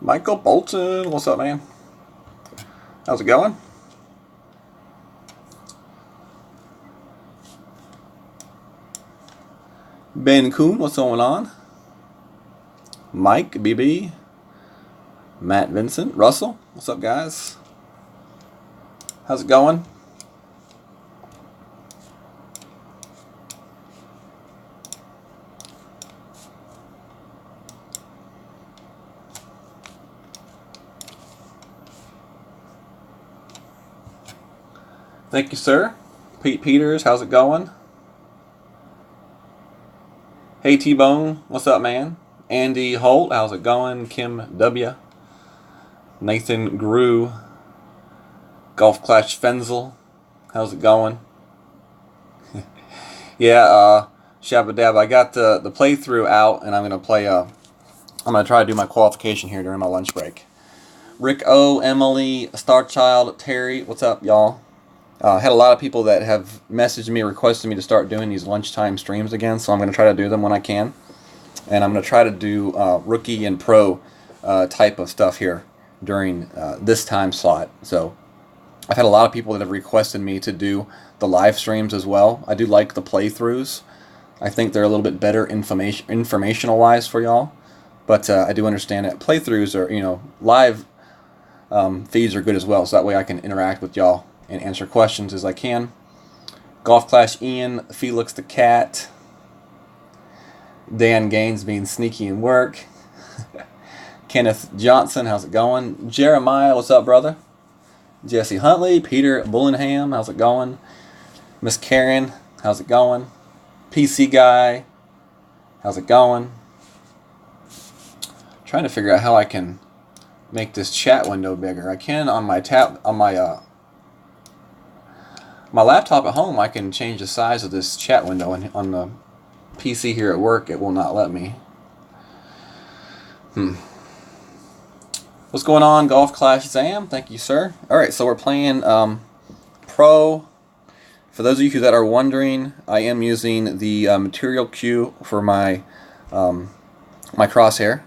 Michael Bolton, what's up, man? How's it going? Ben Kuhn, what's going on? Mike, BB, Matt Vincent, Russell, what's up, guys? How's it going? Thank you, sir. Pete Peters, how's it going? Hey, T-Bone, what's up, man? Andy Holt, how's it going? Kim W. Nathan Grew. Golf Clash Fenzel, how's it going? Yeah, Shabba Dab, I got the playthrough out, and I'm gonna try to do my qualification here during my lunch break. Rick O, Emily, Starchild, Terry, what's up, y'all? Had a lot of people that have messaged me, requested me to start doing these lunchtime streams again, so I'm going to try to do them when I can. And I'm going to try to do rookie and pro type of stuff here during this time slot. So I've had a lot of people that have requested me to do the live streams as well. I do like the playthroughs. I think they're a little bit better informational-wise for y'all. But I do understand that playthroughs are, live feeds are good as well, so that way I can interact with y'all and answer questions as I can. Golf Clash Ian, Felix the Cat, Dan Gaines being sneaky in work, Kenneth Johnson, how's it going? Jeremiah, what's up, brother? Jesse Huntley, Peter Bullingham, how's it going? Miss Karen, how's it going? PC Guy, how's it going? Trying to figure out how I can make this chat window bigger. I can on my my laptop at home. I can change the size of this chat window, and on the PC here at work, it will not let me. What's going on, Golf Clash Zam? Thank you, sir. All right, so we're playing Pro. For those of you that are wondering, I am using the material queue for my my crosshair,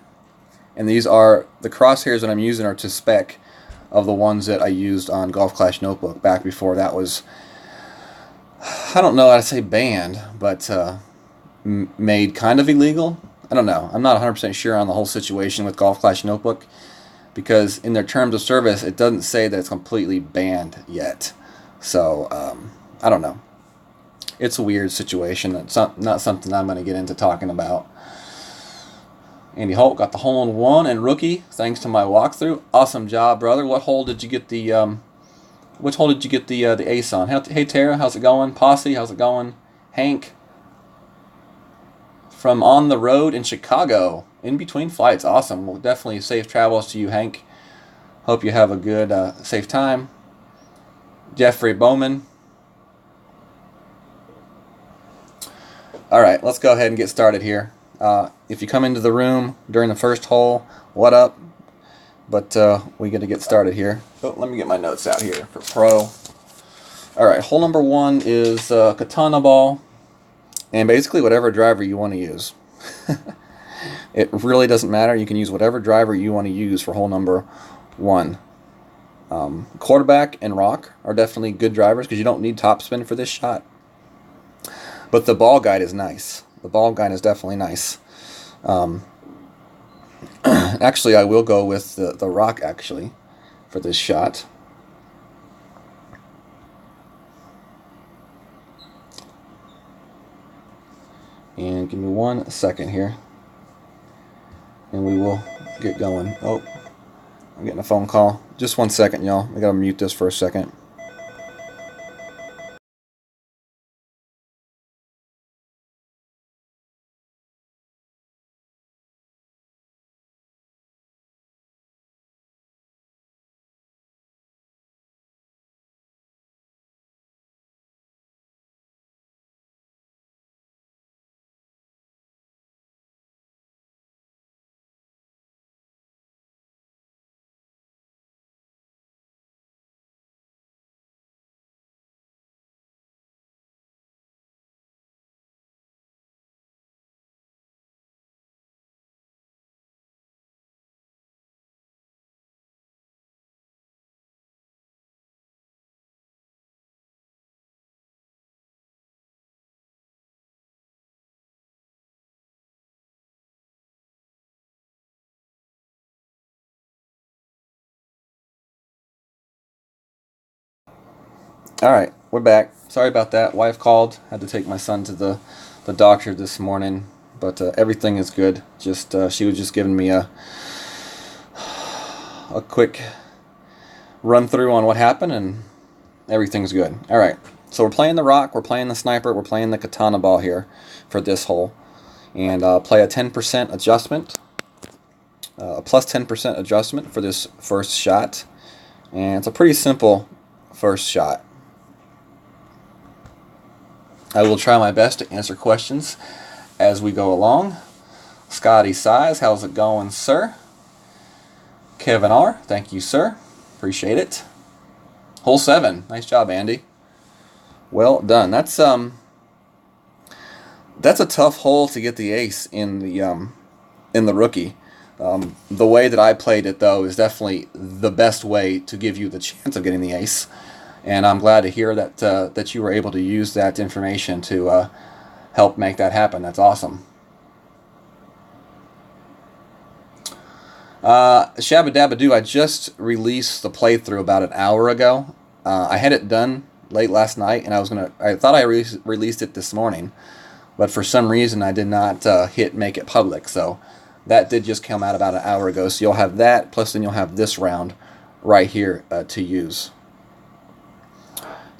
and these are the crosshairs that I'm using are to spec of the ones that I used on Golf Clash Notebook back before that was, I don't know how to say banned, but made kind of illegal. I don't know. I'm not 100% sure on the whole situation with Golf Clash Notebook, because in their terms of service, it doesn't say that it's completely banned yet. So, I don't know. It's a weird situation. It's not something I'm going to get into talking about. Andy Holt got the hole in one and rookie thanks to my walkthrough. Awesome job, brother. What hole did you get the which hole did you get the ace on? Hey Tara, how's it going? Posse, how's it going? Hank from on the road in Chicago, in between flights. Awesome. Well, definitely safe travels to you, Hank. Hope you have a good, safe time. Jeffrey Bowman. All right, let's go ahead and get started here. If you come into the room during the first hole, what up? But we got to get started here. Oh, let me get my notes out here for pro. All right, hole number one is Katana ball, and basically whatever driver you want to use. It really doesn't matter. You can use whatever driver you want to use for hole number one. Quarterback and rock are definitely good drivers because you don't need topspin for this shot. But the ball guide is nice. The ball guide is definitely nice. Actually, I will go with the rock, actually, for this shot. And give me 1 second here, and we will get going. Oh, I'm getting a phone call. Just 1 second, y'all. I gotta mute this for a second. Alright, we're back. Sorry about that. Wife called. Had to take my son to the doctor this morning. But everything is good. Just she was just giving me a quick run through on what happened, and everything's good. Alright, so we're playing the rock, we're playing the sniper, we're playing the katana ball here for this hole. And play a 10% adjustment. A plus 10% adjustment for this first shot. And it's a pretty simple first shot. I will try my best to answer questions as we go along. Scotty Size, how's it going, sir? Kevin R, thank you, sir. Appreciate it. Hole 7, nice job, Andy. Well done. That's a tough hole to get the ace in the rookie. The way that I played it, though, is definitely the best way to give you the chance of getting the ace. And I'm glad to hear that that you were able to use that information to help make that happen. That's awesome. Shabba Dabba Doo, I just released the playthrough about an hour ago. I had it done late last night, and I thought I released it this morning, but for some reason I did not hit make it public. So that did just come out about an hour ago. So you'll have that, plus then you'll have this round right here to use.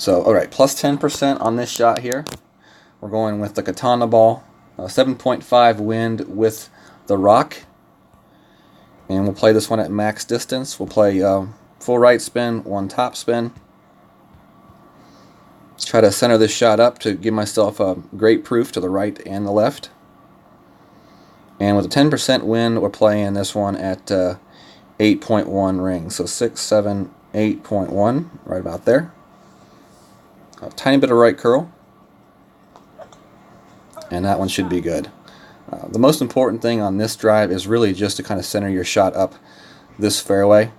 So, alright, plus 10% on this shot here. We're going with the katana ball. 7.5 wind with the rock. And we'll play this one at max distance. We'll play full right spin, one top spin. Let's try to center this shot up to give myself a great proof to the right and the left. And with a 10% wind, we're playing this one at 8.1 rings. So 6, 7, 8.1, right about there. A tiny bit of right curl, and that one should be good. The most important thing on this drive is really just to kind of center your shot up this fairway.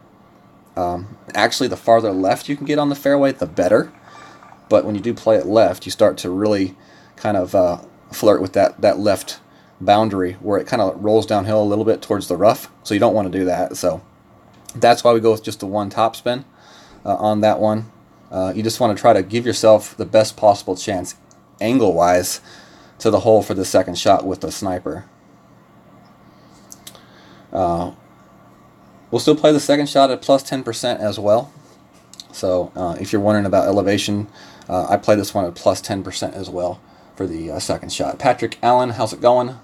Actually, the farther left you can get on the fairway, the better. But when you do play it left, you start to really kind of flirt with that left boundary where it kind of rolls downhill a little bit towards the rough. So you don't want to do that. So that's why we go with just the one top spin on that one. You just want to try to give yourself the best possible chance angle-wise to the hole for the second shot with the sniper. We'll still play the second shot at plus 10% as well. So if you're wondering about elevation, I play this one at plus 10% as well for the second shot. Patrick Allen, how's it going?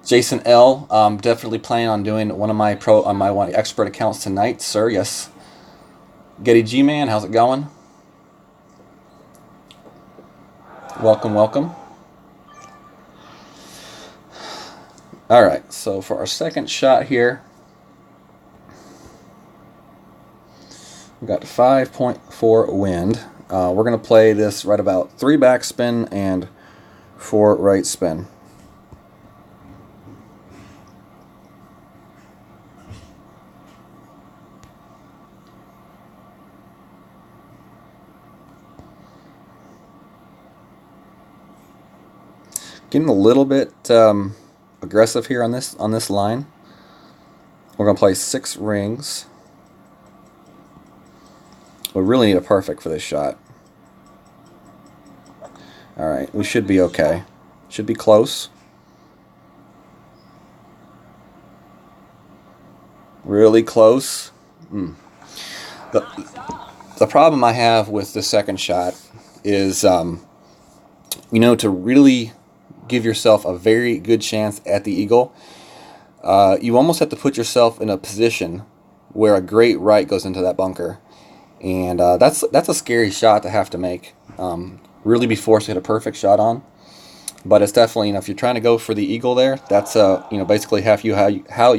Jason L, definitely planning on doing one of my expert accounts tonight, sir. Yes. Getty G-Man, how's it going? Welcome, welcome. Alright, so for our second shot here, we've got 5.4 wind. We're going to play this right about 3 backspin and 4 right spin. Getting a little bit aggressive here on this line. We're going to play 6 rings. We really need a perfect for this shot. Alright, we should be okay. Should be close. Really close. The problem I have with the second shot is, you know, to really give yourself a very good chance at the eagle, you almost have to put yourself in a position where a great right goes into that bunker. And that's a scary shot to have to make. Really be forced to hit a perfect shot on. But it's definitely, you know, if you're trying to go for the eagle there, that's you know, basically how you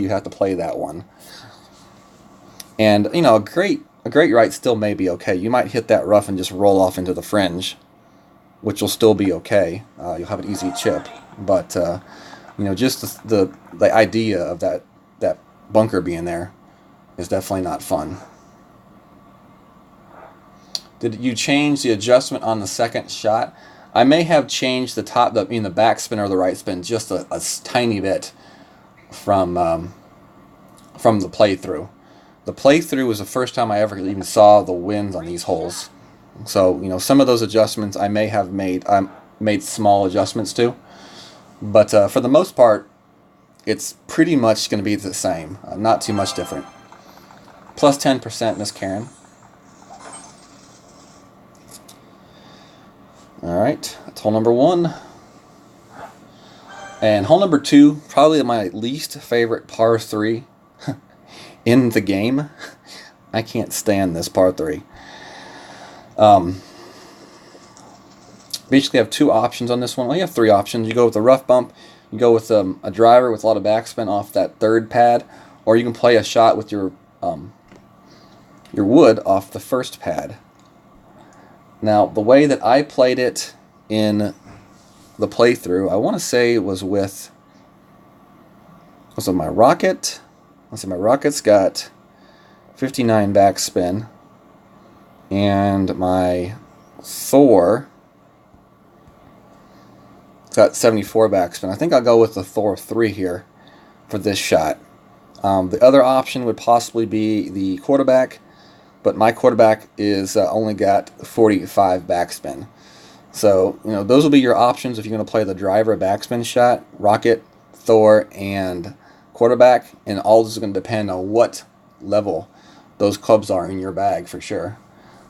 have to play that one. And you know, a great right still may be okay. You might hit that rough and just roll off into the fringe, which will still be okay. You'll have an easy chip, but you know, just the idea of that bunker being there is definitely not fun. Did you change the adjustment on the second shot? I may have changed the backspin or the right spin just a tiny bit from the playthrough. The playthrough was the first time I ever even saw the winds on these holes. So, you know, some of those adjustments I may have made small adjustments to, but for the most part, it's pretty much going to be the same. Not too much different. Plus 10%, Miss Karen. All right, that's hole number 1. And hole number 2, probably my least favorite par 3 in the game. I can't stand this par 3. Basically have 2 options on this one. Well, you have 3 options. You go with a rough bump, you go with a driver with a lot of backspin off that 3rd pad, or you can play a shot with your wood off the 1st pad. Now, the way that I played it in the playthrough, I want to say it was with my rocket. Let's see, my rocket's got 59 backspin, and my Thor got 74 backspin. I think I'll go with the Thor 3 here for this shot. The other option would possibly be the quarterback, but my quarterback is only got 45 backspin. So, you know, those will be your options if you're going to play the driver backspin shot, rocket, Thor, and quarterback, and all this is going to depend on what level those clubs are in your bag for sure.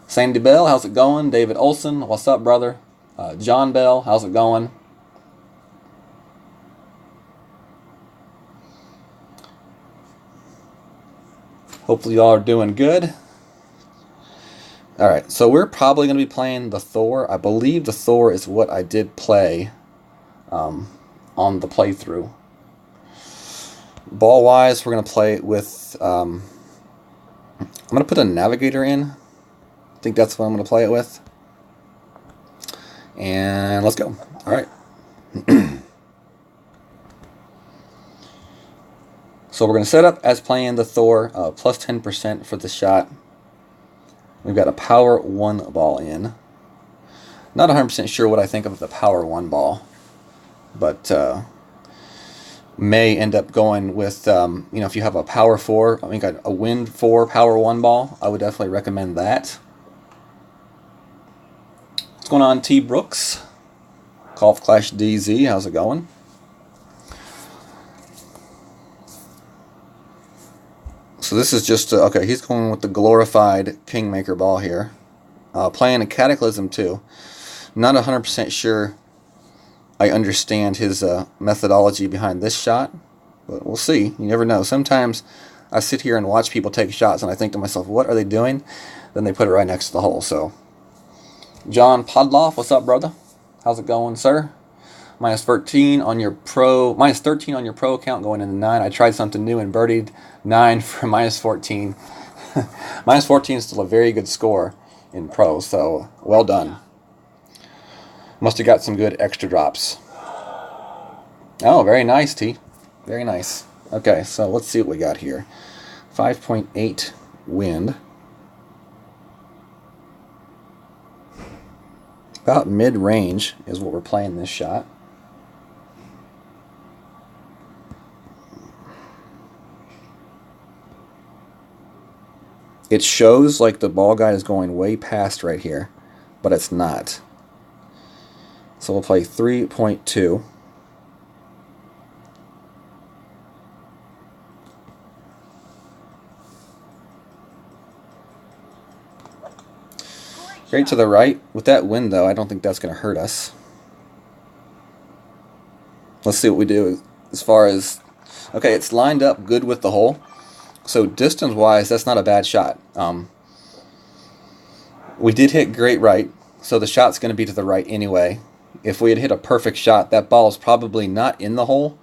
Sandy Bell, how's it going? David Olson, what's up, brother? John Bell, how's it going? Hopefully y'all are doing good. Alright, so we're probably going to be playing the Thor. I believe the Thor is what I did play on the playthrough. Ball-wise, we're going to play it with... I'm going to put a navigator in. I think that's what I'm going to play it with. And let's go. Alright. So we're going to set up as playing the Thor, plus 10% for the shot. We've got a power 1 ball in. Not 100% sure what I think of the power 1 ball, but may end up going with, you know, if you have a power 4, I think a wind 4 power 1 ball, I would definitely recommend that. What's going on, T. Brooks? Golf Clash DZ, how's it going? So this is just, okay, he's going with the glorified Kingmaker ball here. Playing a Cataclysm too. Not 100% sure I understand his methodology behind this shot, but we'll see. You never know. Sometimes I sit here and watch people take shots and I think to myself, what are they doing? Then they put it right next to the hole. So, John Podloff, what's up, brother? How's it going, sir? Minus 13 on your pro account going into 9. I tried something new and birdied 9 for minus 14. Minus 14 is still a very good score in pro, so well done. Must have got some good extra drops. Oh, very nice, T. Very nice. Okay, so let's see what we got here. 5.8 wind. About mid-range is what we're playing this shot. It shows like the ball guide is going way past right here, but it's not. So we'll play 3.2. Straight to the right. With that wind, though, I don't think that's going to hurt us. Let's see what we do as far as... Okay, it's lined up good with the hole. So distance-wise, that's not a bad shot. We did hit great right, so the shot's going to be to the right anyway. If we had hit a perfect shot, that ball is probably not in the hole,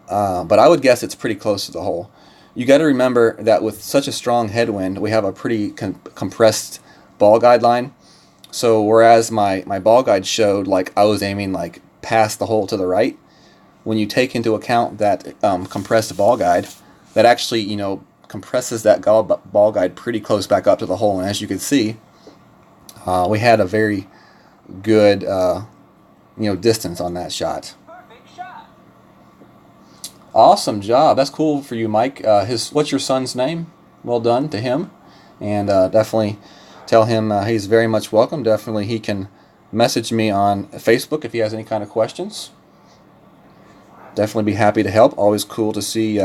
but I would guess it's pretty close to the hole. You got to remember that with such a strong headwind, we have a pretty compressed ball guide line. So whereas my ball guide showed like I was aiming like past the hole to the right, when you take into account that compressed ball guide, that actually, you know, compresses that ball guide pretty close back up to the hole. And as you can see, we had a very good, you know, distance on that shot. Perfect shot. Awesome job. That's cool for you, Mike. What's your son's name? Well done to him. And definitely tell him he's very much welcome. Definitely he can message me on Facebook if he has any kind of questions. Definitely be happy to help. Always cool to see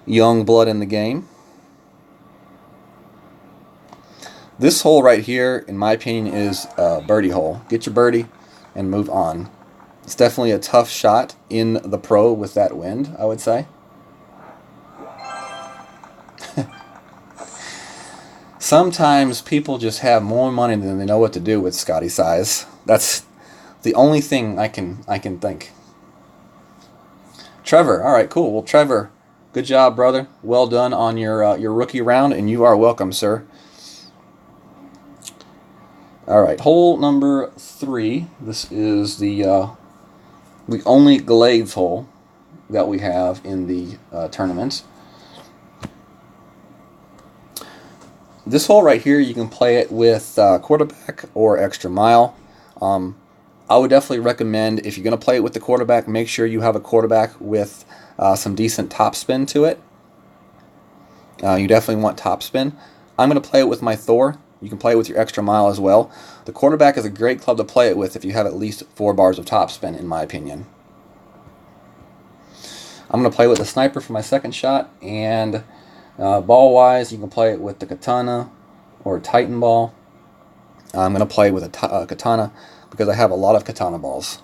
young blood in the game. This hole right here, in my opinion, is a birdie hole. Get your birdie and move on. It's definitely a tough shot in the pro with that wind, I would say. Sometimes people just have more money than they know what to do with Scotty size. That's the only thing I can think. Trevor, all right, cool. Well, Trevor, good job, brother. Well done on your rookie round, and you are welcome, sir. All right, hole number 3. This is the only Glades hole that we have in the tournament. This hole right here, you can play it with quarterback or extra mile. I would definitely recommend, if you're going to play it with the quarterback, make sure you have a quarterback with some decent topspin to it. You definitely want topspin. I'm going to play it with my Thor. You can play it with your extra mile as well. The quarterback is a great club to play it with if you have at least 4 bars of topspin, in my opinion. I'm going to play with the sniper for my second shot, and ball-wise, you can play it with the katana or Titan ball. I'm going to play with a katana because I have a lot of katana balls.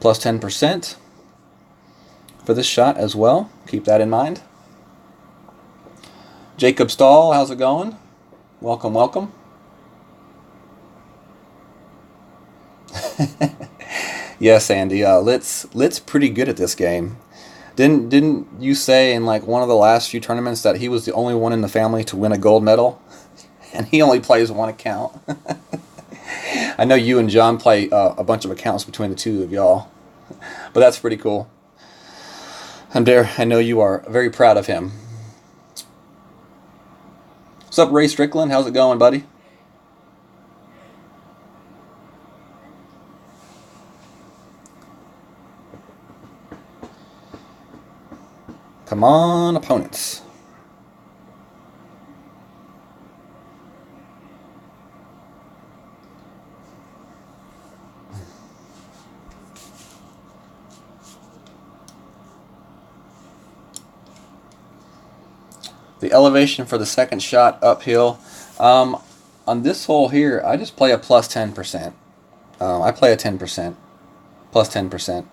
Plus 10% for this shot as well. Keep that in mind. Jacob Stahl, how's it going? Welcome, welcome. Yes, Andy. Lit's pretty good at this game. Didn't you say in like one of the last few tournaments that he was the only one in the family to win a gold medal, and he only plays one account? I know you and John play a bunch of accounts between the two of y'all, but that's pretty cool. I know you are very proud of him. What's up, Ray Strickland? How's it going, buddy? Come on, opponents. The elevation for the second shot uphill. On this hole here, I just play a plus 10%. I play a 10%, plus 10%.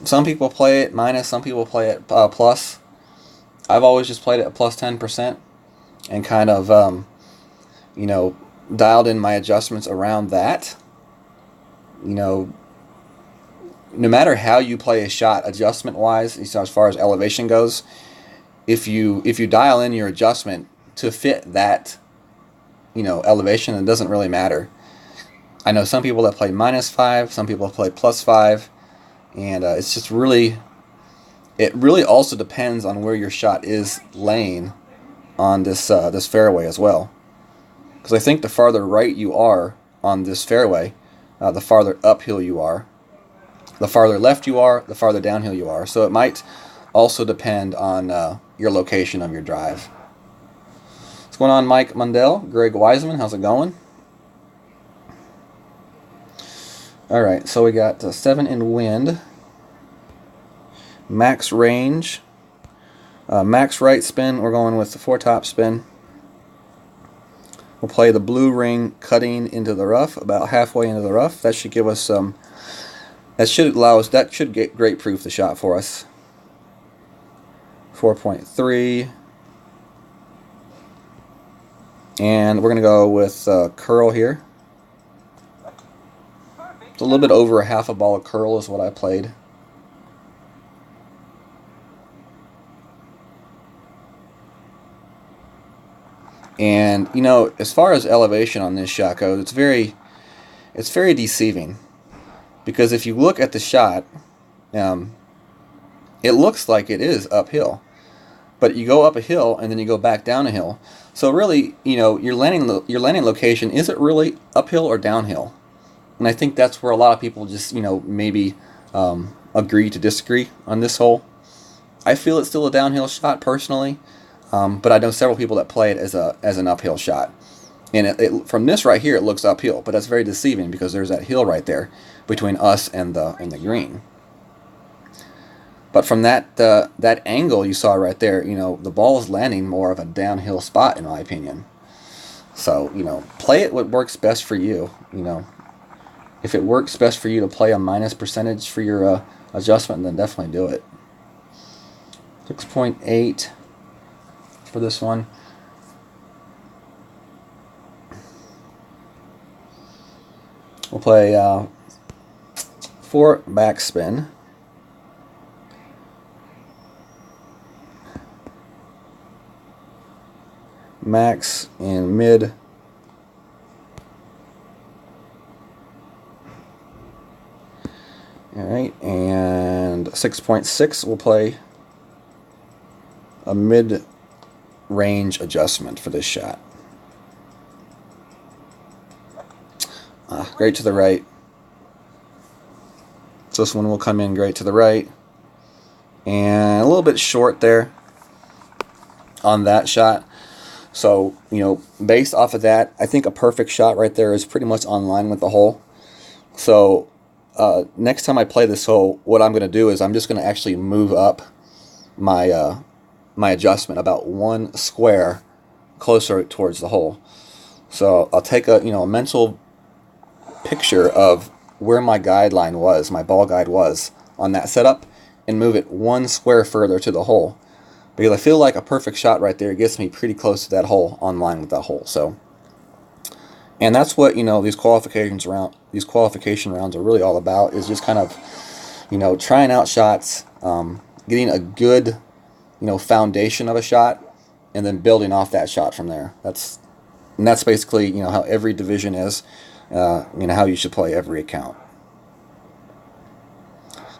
Some people play it minus, some people play it plus. I've always just played it at plus 10% and kind of, dialed in my adjustments around that. No matter how you play a shot adjustment-wise, as far as elevation goes, if you dial in your adjustment to fit that, elevation, it doesn't really matter. I know some people that play -5, some people play +5, and it's just really, it really also depends on where your shot is laying on this this fairway as well. Because I think the farther right you are on this fairway, the farther uphill you are. The farther left you are, the farther downhill you are. So it might also depend on your location of your drive. What's going on, Mike Mundell? Greg Wiseman, how's it going? Alright, so we got 7 in wind. Max range. Max right spin, we're going with the 4-top spin. We'll play the blue ring cutting into the rough, about halfway into the rough. That should give us some, that should get great proof the shot for us. 4.3. And we're going to go with curl here. It's a little bit over a half a ball of curl is what I played. And as far as elevation on this shot goes, it's very deceiving, because if you look at the shot, it looks like it is uphill, but you go up a hill and then you go back down a hill. So really, you know, your landing location, is it really uphill or downhill? And I think that's where a lot of people just, you know, maybe agree to disagree on this hole. I feel it's still a downhill shot personally, but I know several people that play it as an uphill shot. And from this right here, it looks uphill, but that's very deceiving because there's that hill right there between us and the green. But from that angle you saw right there, you know, the ball is landing more of a downhill spot in my opinion. So, you know, play it what works best for you. You know, if it works best for you to play a minus percentage for your adjustment, then definitely do it. 6.8 for this one. We'll play 4 backspin. Max and mid. Alright, and 6.6 we'll play a mid-range adjustment for this shot. Great to the right. So this one will come in great to the right. And a little bit short there on that shot. So, you know, based off of that, I think a perfect shot right there is pretty much on line with the hole. So next time I play this hole, what I'm going to do is I'm just going to actually move up my my adjustment about 1 square closer towards the hole. So I'll take a mental picture of where my guideline was, my ball guide was on that setup, and move it 1 square further to the hole. Because I feel like a perfect shot right there gets me pretty close to that hole, on line with that hole. So, and that's what, you know, these qualification rounds are really all about, is just kind of, you know, trying out shots, getting a good, you know, foundation of a shot, and then building off that shot from there. That's basically, you know, how every division is, you know, how you should play every account.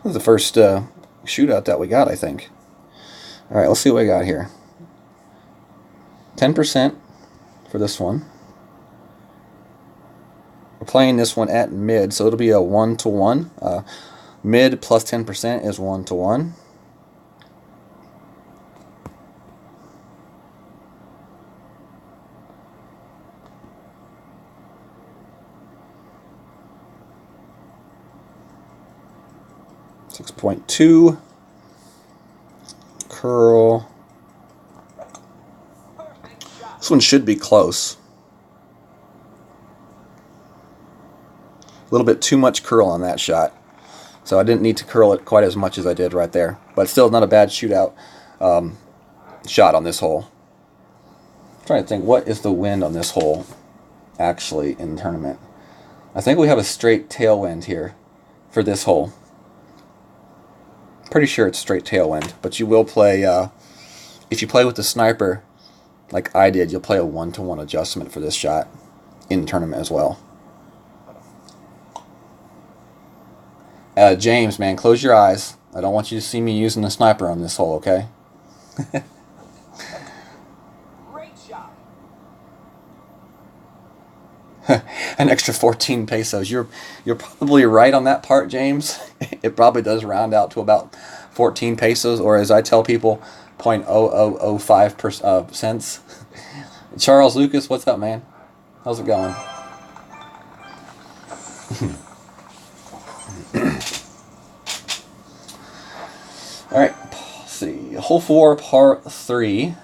This is the first shootout that we got, I think. All right, let's see what we got here. 10% for this one. We're playing this one at mid, so it'll be a 1-to-1. Mid plus 10% is 1-to-1. .2 curl. This one should be close. A little bit too much curl on that shot, so I didn't need to curl it quite as much as I did right there. But still not a bad shootout shot on this hole. I'm trying to think, what is the wind on this hole actually in the tournament? I think we have a straight tailwind here for this hole. Pretty sure it's straight tailwind, but you will play, if you play with the sniper like I did, you'll play a 1-to-1 adjustment for this shot in the tournament as well. James, man, close your eyes. I don't want you to see me using the sniper on this hole, okay? Great shot. An extra 14 pesos. You're probably right on that part, James. It probably does round out to about 14 pesos, or as I tell people, 0.0005 cents. Charles Lucas, what's up, man? How's it going? All right, let's see. Hole 4, par 3.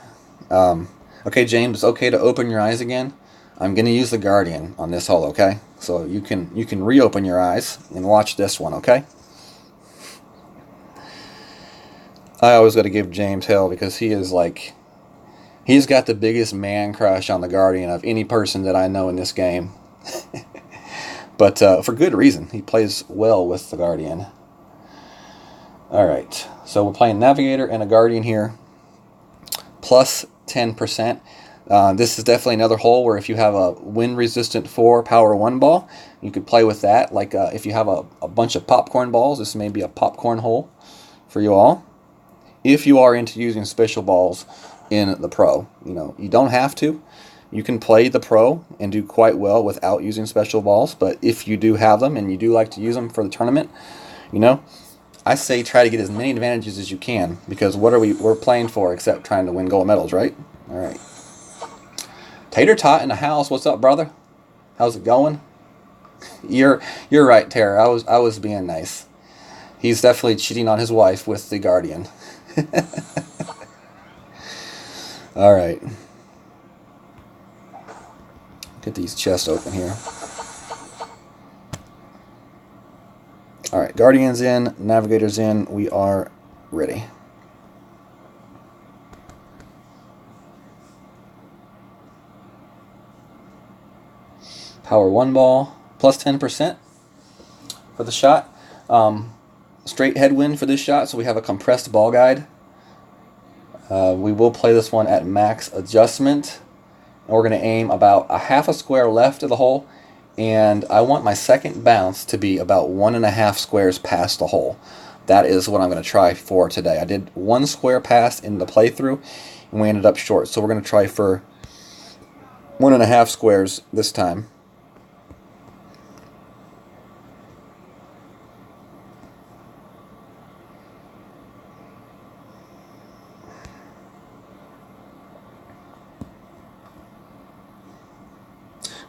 Okay, James, it's okay to open your eyes again. I'm going to use the Guardian on this hole, okay? So you can reopen your eyes and watch this one, okay? I always got to give James hell because he is like, he's got the biggest man crush on the Guardian of any person that I know in this game. But for good reason. He plays well with the Guardian. All right, so we're playing Navigator and a Guardian here. Plus 10%. This is definitely another hole where if you have a wind-resistant 4 power 1 ball, you could play with that. Like if you have a bunch of popcorn balls, this may be a popcorn hole for you all. if you are into using special balls in the pro. You know, you don't have to. You can play the pro and do quite well without using special balls, but if you do have them and you do like to use them for the tournament, you know, I say try to get as many advantages as you can, because what are we're playing for except trying to win gold medals, right? All right. Tater Tot in the house. What's up, brother? How's it going? You're right, Tara. I was being nice. He's definitely cheating on his wife with the Guardian. All right. Get these chests open here. All right, Guardian's in, Navigator's in. We are ready. Power 1 ball, plus 10% for the shot. Straight headwind for this shot, so we have a compressed ball guide. We will play this one at max adjustment. And we're going to aim about a half a square left of the hole, and I want my second bounce to be about 1.5 squares past the hole. That is what I'm going to try for today. I did 1 square pass in the playthrough, and we ended up short. So we're going to try for 1.5 squares this time.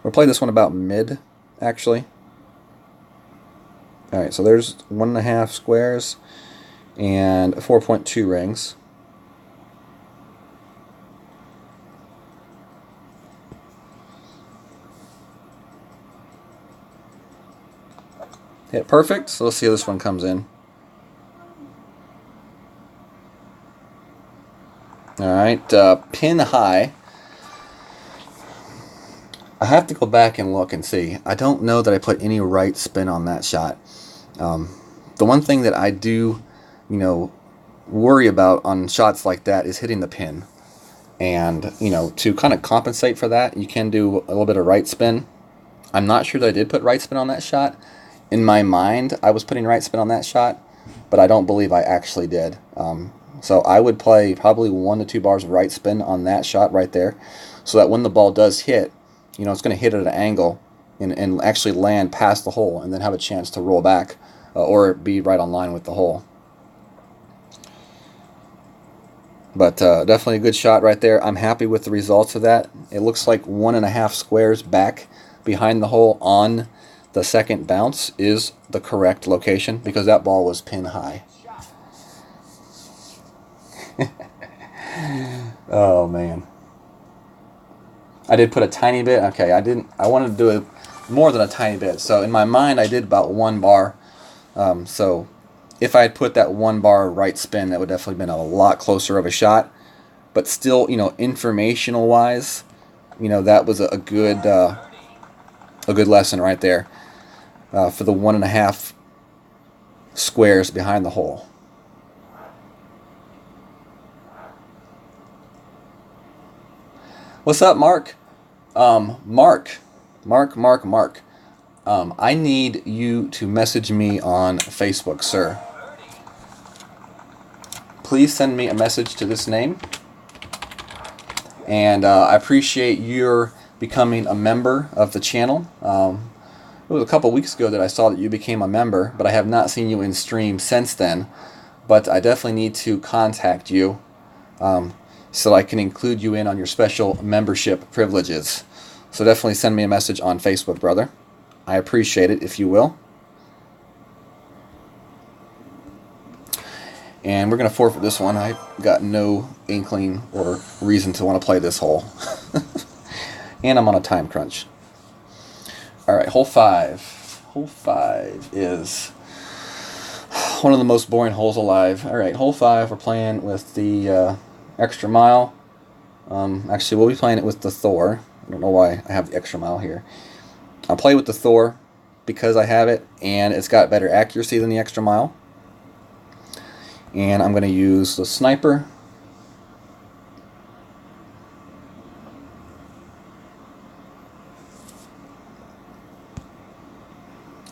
We'll play this one about mid, actually. Alright, so there's 1.5 squares and 4.2 rings. Hit perfect, so let's see how this one comes in. Alright, pin high. I have to go back and look and see. I don't know that I put any right spin on that shot. The one thing that I do, you know, worry about on shots like that is hitting the pin. And, you know, to kind of compensate for that, you can do a little bit of right spin. I'm not sure that I did put right spin on that shot. In my mind, I was putting right spin on that shot, but I don't believe I actually did. So I would play probably 1 to 2 bars of right spin on that shot right there, so that when the ball does hit, you know, it's going to hit at an angle and actually land past the hole and then have a chance to roll back or be right on line with the hole. But definitely a good shot right there. I'm happy with the results of that. It looks like 1.5 squares back behind the hole on the second bounce is the correct location, because that ball was pin high. Oh, man. I did put a tiny bit. Okay, I wanted to do it more than a tiny bit. So in my mind, I did about 1 bar. So if I had put that 1 bar right spin, that would definitely been a lot closer of a shot. But still, you know, informational wise, you know, that was a good lesson right there for the 1.5 squares behind the hole. What's up, Mark? Mark. I need you to message me on Facebook, sir. Please send me a message to this name. And I appreciate your becoming a member of the channel. It was a couple weeks ago that I saw that you became a member, but I have not seen you in stream since then. But I definitely need to contact you so I can include you in on your special membership privileges. So definitely send me a message on Facebook, brother. I appreciate it if you will. And we're going to forfeit this one. I got no inkling or reason to want to play this hole. And I'm on a time crunch. Alright, hole 5. Hole 5 is one of the most boring holes alive. Alright, hole 5, we're playing with the extra mile. Actually, we'll be playing it with the Thor. I don't know why I have the extra mile here. I'll play with the Thor because I have it, and it's got better accuracy than the extra mile. And I'm going to use the sniper.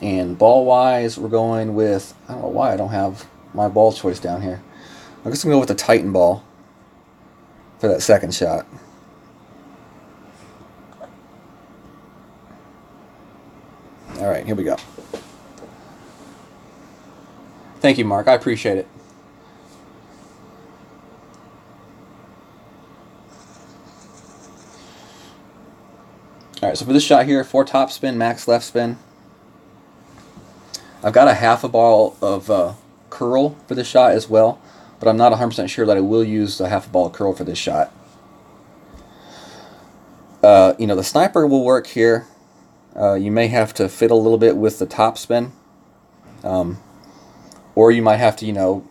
And ball wise, we're going with, I don't know why I don't have my ball choice down here. I'm just going to go with the Titan ball for that second shot. Alright, here we go. Thank you, Mark. I appreciate it. Alright, so for this shot here, 4 top spin, max left spin. I've got a half a ball of curl for this shot as well, but I'm not 100% sure that I will use a half a ball of curl for this shot. You know, the sniper will work here. You may have to fiddle a little bit with the top spin. Or you might have to, you know,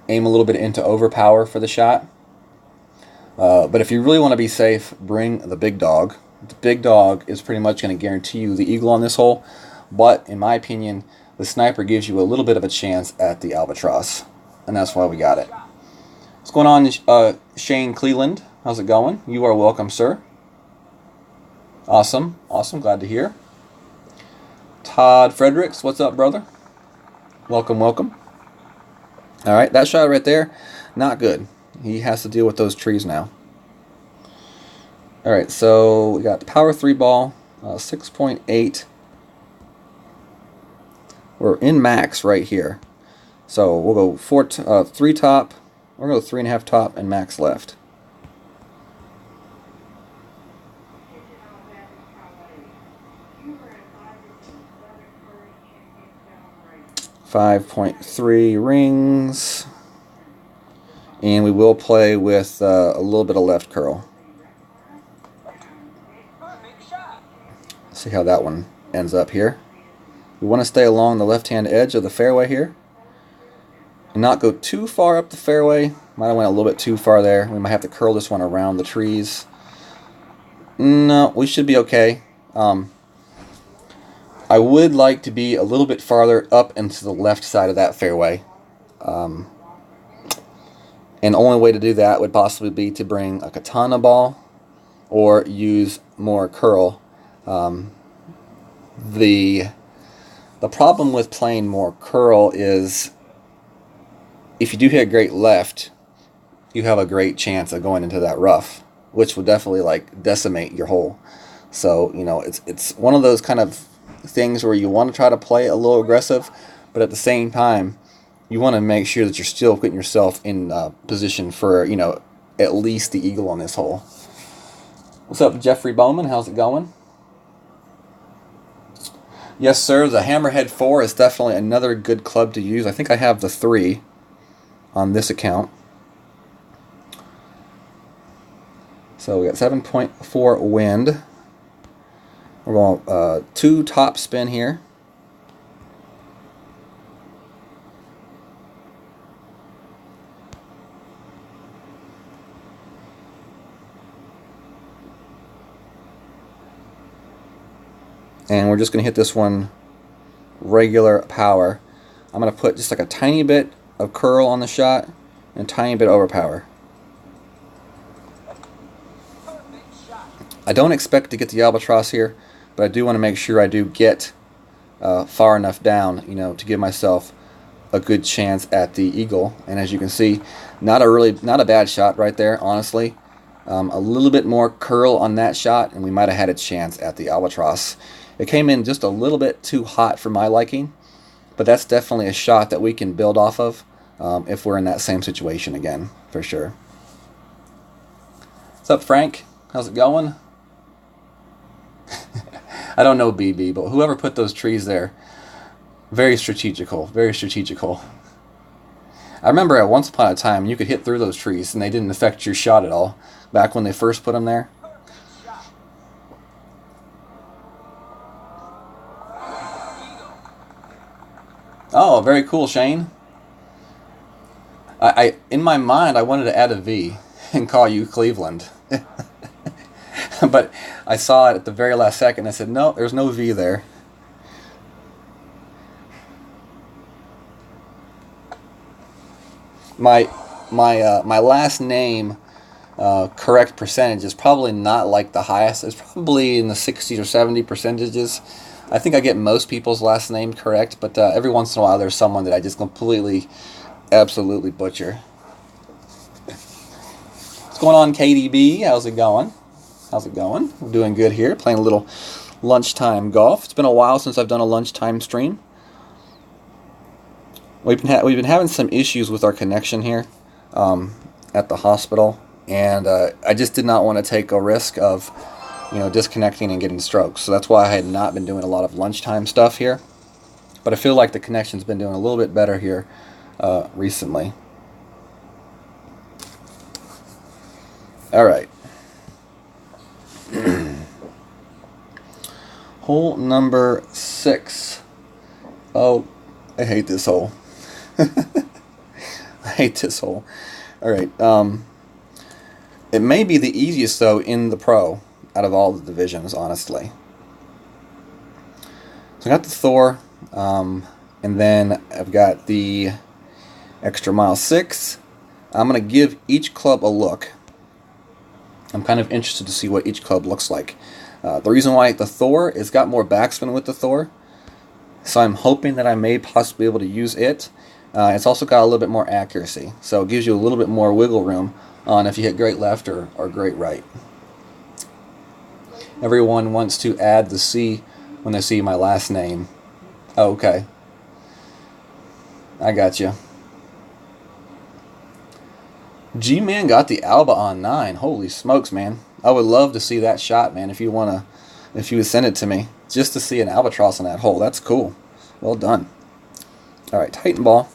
aim a little bit into overpower for the shot. But if you really want to be safe, bring the big dog. The big dog is pretty much going to guarantee you the eagle on this hole. But in my opinion, the sniper gives you a little bit of a chance at the albatross. And that's why we got it. What's going on, Shane Cleveland? How's it going? You are welcome, sir. Awesome. Awesome. Glad to hear. Todd Fredericks, what's up, brother? Welcome, welcome. Alright, that shot right there, not good. He has to deal with those trees now. Alright, so we got the power 3 ball, 6.8. We're in max right here. So we'll go 3 top, we're going to go 3.5 top and max left. .3 rings, and we will play with a little bit of left curl. See how that one ends up here. We want to stay along the left-hand edge of the fairway here, and not go too far up the fairway. Might have went a little bit too far there. We might have to curl this one around the trees. No, we should be okay. I would like to be a little bit farther up into the left side of that fairway. And the only way to do that would possibly be to bring a katana ball or use more curl. The problem with playing more curl is if you do hit a great left, you have a great chance of going into that rough, which would definitely like decimate your hole. So, you know, it's one of those kind of things where you want to try to play a little aggressive, but at the same time you want to make sure that you're still putting yourself in position for, you know, at least the eagle on this hole. What's up, Jeffrey Bowman? How's it going? Yes, sir, the Hammerhead 4 is definitely another good club to use. I think I have the 3 on this account. So we got 7.4 wind. We're going 2 top spin here. And we're just going to hit this one regular power. I'm going to put just like a tiny bit of curl on the shot and a tiny bit overpower. I don't expect to get the albatross here, but I do want to make sure I do get far enough down, you know, to give myself a good chance at the eagle. And as you can see, not a bad shot right there, honestly. A little bit more curl on that shot, and we might have had a chance at the albatross. It came in just a little bit too hot for my liking, but that's definitely a shot that we can build off of if we're in that same situation again, for sure. What's up, Frank? How's it going? I don't know BB, but whoever put those trees there, very strategical, very strategical. I remember at once upon a time you could hit through those trees and they didn't affect your shot at all, back when they first put them there. Oh, very cool, Shane. In my mind, I wanted to add a V and call you Cleveland. But I saw it at the very last second. I said, no, there's no V there. My last name correct percentage is probably not like the highest. It's probably in the 60 or 70 percentages. I think I get most people's last name correct, but every once in a while there's someone that I just completely absolutely butcher. What's going on, KDB? How's it going? How's it going? We're doing good here, playing a little lunchtime golf. It's been a while since I've done a lunchtime stream. We've been having some issues with our connection here at the hospital, and I just did not want to take a risk of, disconnecting and getting strokes. So that's why I had not been doing a lot of lunchtime stuff here. But I feel like the connection's been doing a little bit better here recently. All right. Hole number 6. Oh, I hate this hole. I hate this hole. All right. It may be the easiest, though, in the pro out of all the divisions, honestly. So I got the Thor, and then I've got the extra mile 6. I'm going to give each club a look. I'm kind of interested to see what each club looks like. The reason why the Thor is got more backspin with the Thor, so I'm hoping that I may possibly be able to use it. It's also got a little bit more accuracy, so it gives you a little bit more wiggle room on if you hit great left or great right. Everyone wants to add the C when they see my last name. Oh, okay. I got you. G-Man got the Alba on 9. Holy smokes, man. I would love to see that shot, man, if you would send it to me. Just to see an albatross on that hole. That's cool. Well done. Alright, Titan ball.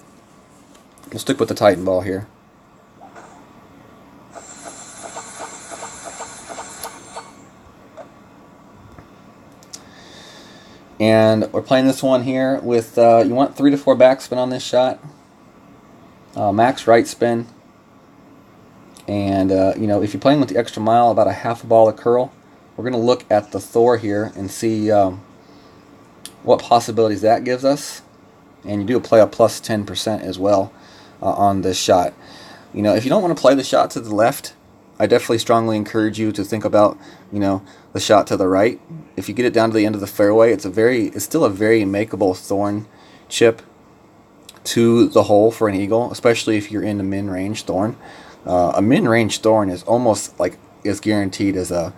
We'll stick with the Titan ball here. And we're playing this one here with, you want 3 to 4 backspin on this shot. Max right spin. And, if you're playing with the extra mile, about a half a ball of curl, we're going to look at the Thor here and see what possibilities that gives us. And you do play a plus 10% as well on this shot. If you don't want to play the shot to the left, I definitely strongly encourage you to think about, the shot to the right. If you get it down to the end of the fairway, it's still a very makeable thorn chip to the hole for an eagle, especially if you're in the min-range thorn. A min-range thorn is almost like as guaranteed as a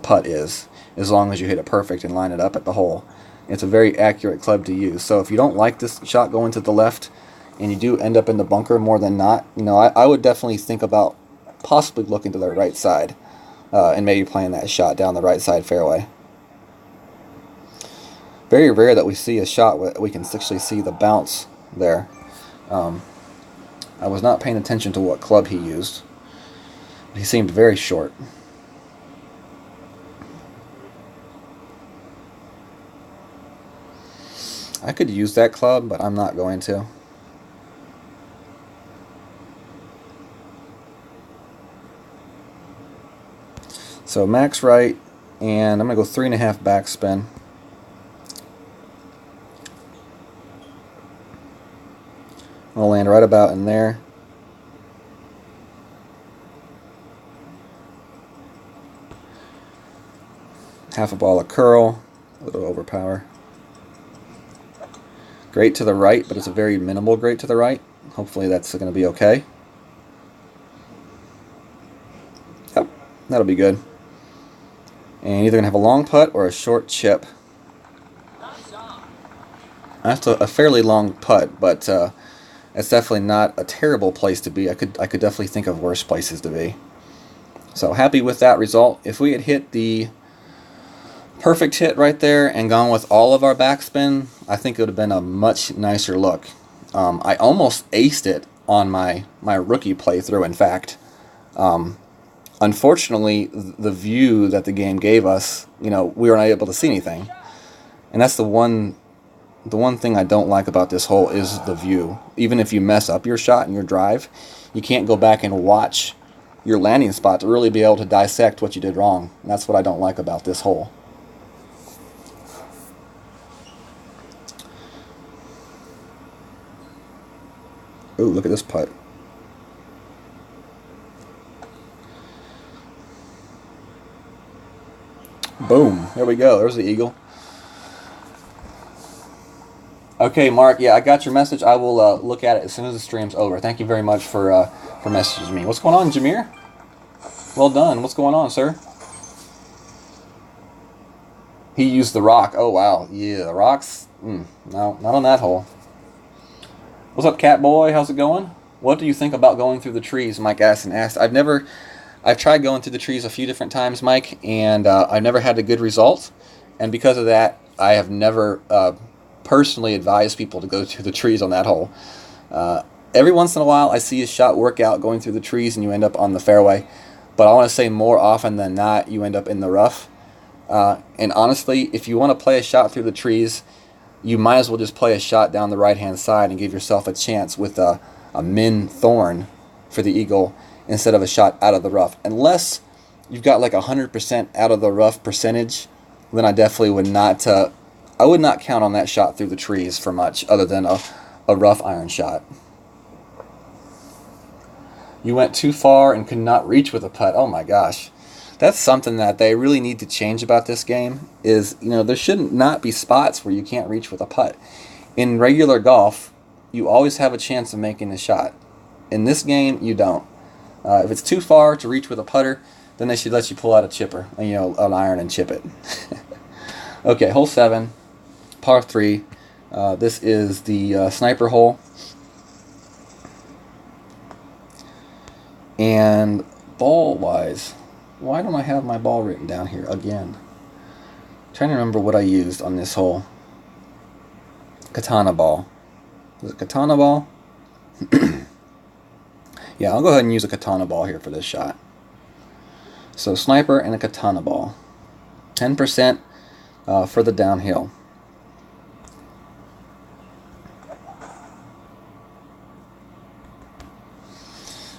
putt is, as long as you hit it perfect and line it up at the hole. It's a very accurate club to use. So if you don't like this shot going to the left, and you do end up in the bunker more than not, I would definitely think about possibly looking to the right side and maybe playing that shot down the right side fairway. Very rare that we see a shot where we can actually see the bounce there. I was not paying attention to what club he used. He seemed very short. I could use that club, but I'm not going to. So max right, and I'm going to go 3.5 backspin. I'll land right about in there. Half a ball of curl, a little overpower. Great to the right, but it's a very minimal great to the right. Hopefully that's going to be okay. Yep, that'll be good. And either going to have a long putt or a short chip. That's a fairly long putt, but it's definitely not a terrible place to be. I could definitely think of worse places to be. So happy with that result. If we had hit the perfect hit right there and gone with all of our backspin, I think it would have been a much nicer look. I almost aced it on my rookie playthrough, in fact. Unfortunately, the view that the game gave us, we were not able to see anything. And that's the one thing I don't like about this hole is the view. Even if you mess up your shot and your drive, you can't go back and watch your landing spot to really be able to dissect what you did wrong. And that's what I don't like about this hole. Ooh, look at this putt. Boom. There we go. There's the eagle. Okay, Mark. Yeah, I got your message. I will look at it as soon as the stream's over. Thank you very much for messaging me. What's going on, Jameer? Well done. What's going on, sir? He used the rock. Oh wow. Yeah, the rocks. No, not on that hole. What's up, Catboy? How's it going? What do you think about going through the trees? Mike asked and asked. I've tried going through the trees a few different times, Mike, and I've never had a good result. And because of that, I have never personally advised people to go through the trees on that hole. Every once in a while, I see a shot work out going through the trees, and you end up on the fairway. But I want to say more often than not, you end up in the rough. And honestly, if you want to play a shot through the trees, you might as well just play a shot down the right-hand side and give yourself a chance with a min thorn for the eagle instead of a shot out of the rough. Unless you've got like 100% out of the rough percentage, then I definitely would not. I would not count on that shot through the trees for much other than a rough iron shot. You went too far and could not reach with a putt. Oh my gosh. That's something that they really need to change about this game is, there shouldn't not be spots where you can't reach with a putt. In regular golf, you always have a chance of making a shot. In this game, you don't. If it's too far to reach with a putter, then they should let you pull out a chipper, an iron and chip it. Okay, hole 7, par 3. This is the sniper hole. And ball-wise, why don't I have my ball written down here again? I'm trying to remember what I used on this hole. Katana ball. Was it katana ball? Yeah, I'll go ahead and use a katana ball here for this shot. So sniper and a katana ball. 10% for the downhill.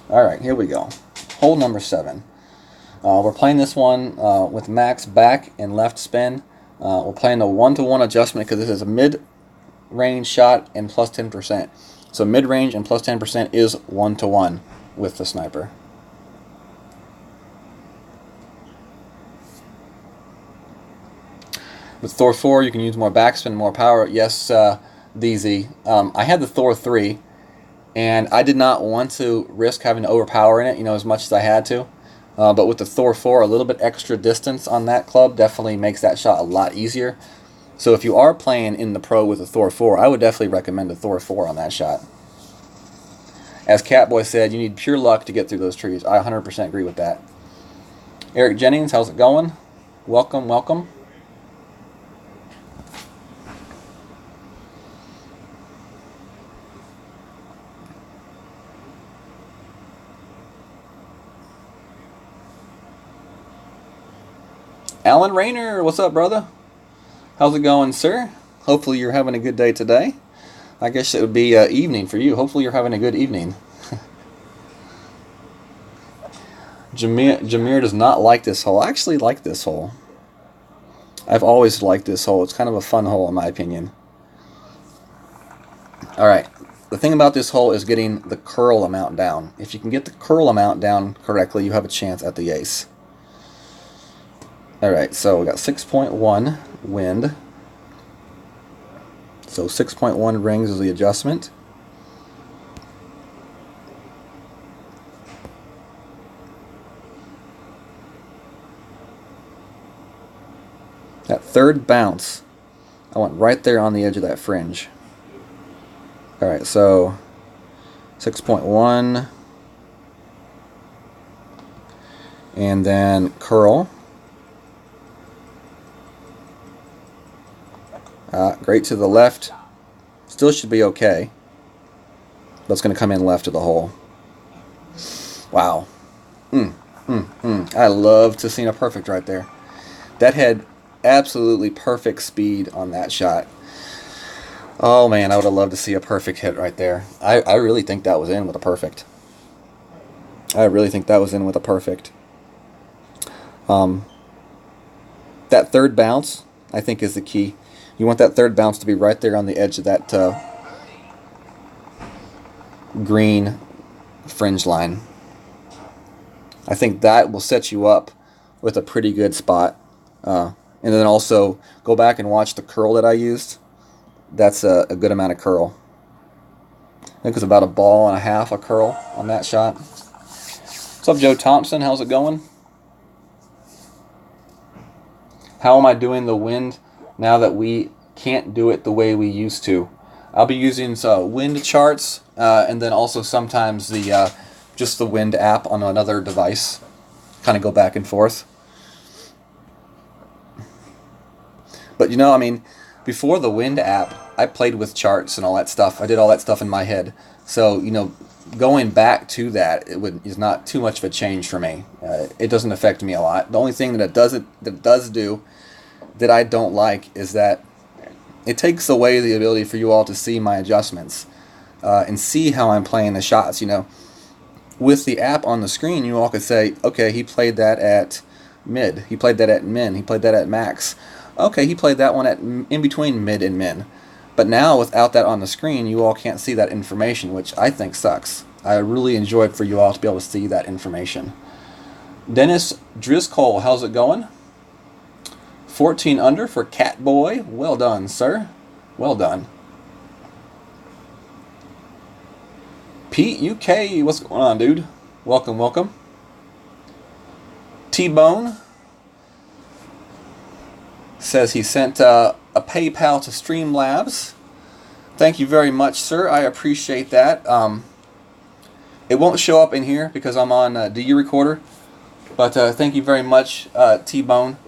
Alright, here we go. Hole number 7. We're playing this one with max back and left spin. We're playing the 1-to-1 adjustment because this is a mid-range shot and plus 10%. So mid-range and plus 10% is 1-to-1 with the sniper. With Thor 4, you can use more backspin, more power. Yes, DZ. I had the Thor 3, and I did not want to risk having to overpower in it, as much as I had to. But with the Thor 4, a little bit extra distance on that club definitely makes that shot a lot easier. So if you are playing in the pro with a Thor 4, I would definitely recommend a Thor 4 on that shot. As Catboy said, you need pure luck to get through those trees. I 100% agree with that. Eric Jennings, how's it going? Welcome, welcome. Alan Rayner, what's up, brother? How's it going, sir? Hopefully you're having a good day today. I guess it would be evening for you. Hopefully you're having a good evening. Jameer does not like this hole. I actually like this hole. I've always liked this hole. It's kind of a fun hole in my opinion. Alright, the thing about this hole is getting the curl amount down. If you can get the curl amount down correctly, you have a chance at the ace. Alright, so we got 6.1 wind. So 6.1 rings is the adjustment. That third bounce, I went right there on the edge of that fringe. Alright, so 6.1. And then curl. Great to the left. Still should be okay. But it's going to come in left of the hole. Wow. I love to see a perfect right there. That had absolutely perfect speed on that shot. Oh man, I would have loved to see a perfect hit right there. I really think that was in with a perfect. I really think that was in with a perfect. That third bounce, I think, is the key. You want that third bounce to be right there on the edge of that green fringe line. I think that will set you up with a pretty good spot. And then also go back and watch the curl that I used. that's a good amount of curl. I think it's about a ball and a half of curl on that shot. What's up, Joe Thompson? How's it going? How am I doing the wind now that we can't do it the way we used to? I'll be using wind charts and then also sometimes the just the wind app on another device. Kind of go back and forth. But I mean, before the wind app, I played with charts and all that stuff. I did all that stuff in my head. So, going back to that, is not too much of a change for me. It doesn't affect me a lot. The only thing that it does do that I don't like is that it takes away the ability for you all to see my adjustments and see how I'm playing the shots. With the app on the screen, you all could say, okay, he played that at mid, he played that at min, he played that at max. Okay, he played that one at in between mid and min. But now without that on the screen, you all can't see that information, which I think sucks. I really enjoyed for you all to be able to see that information. Dennis Driscoll, how's it going? 14 under for Catboy. Well done, sir. Well done. Pete UK, what's going on, dude? Welcome, welcome. T-Bone says he sent a PayPal to Streamlabs. Thank you very much, sir. I appreciate that. It won't show up in here because I'm on DU Recorder. But thank you very much, T-Bone.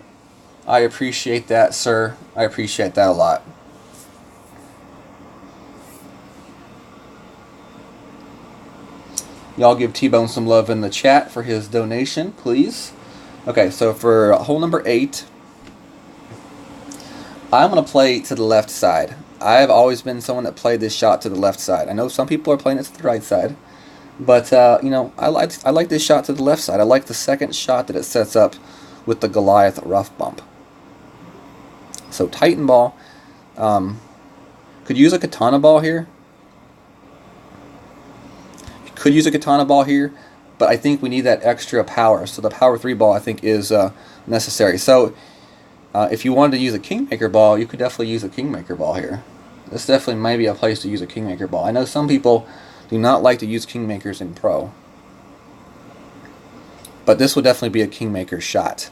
I appreciate that, sir. I appreciate that a lot. Y'all give T-Bone some love in the chat for his donation, please. Okay, so for hole number 8, I'm going to play to the left side. I've always been someone that played this shot to the left side. I know some people are playing it to the right side. But, I like this shot to the left side. I like the second shot that it sets up with the Goliath rough bump. So Titan ball. Could use a katana ball here. Could use a katana ball here, but I think we need that extra power. So the power 3 ball I think is necessary. So if you wanted to use a Kingmaker ball, you could definitely use a Kingmaker ball here. This definitely might be a place to use a Kingmaker ball. I know some people do not like to use Kingmakers in Pro, but this would definitely be a Kingmaker shot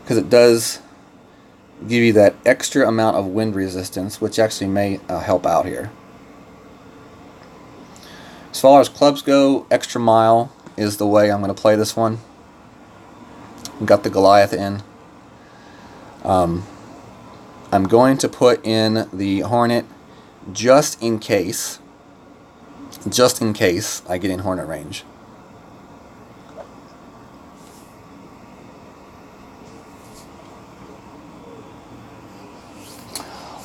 because it does give you that extra amount of wind resistance, which actually may help out here. As far as clubs go, extra mile is the way I'm going to play this one. Got the Goliath in. I'm going to put in the Hornet just in case I get in Hornet range.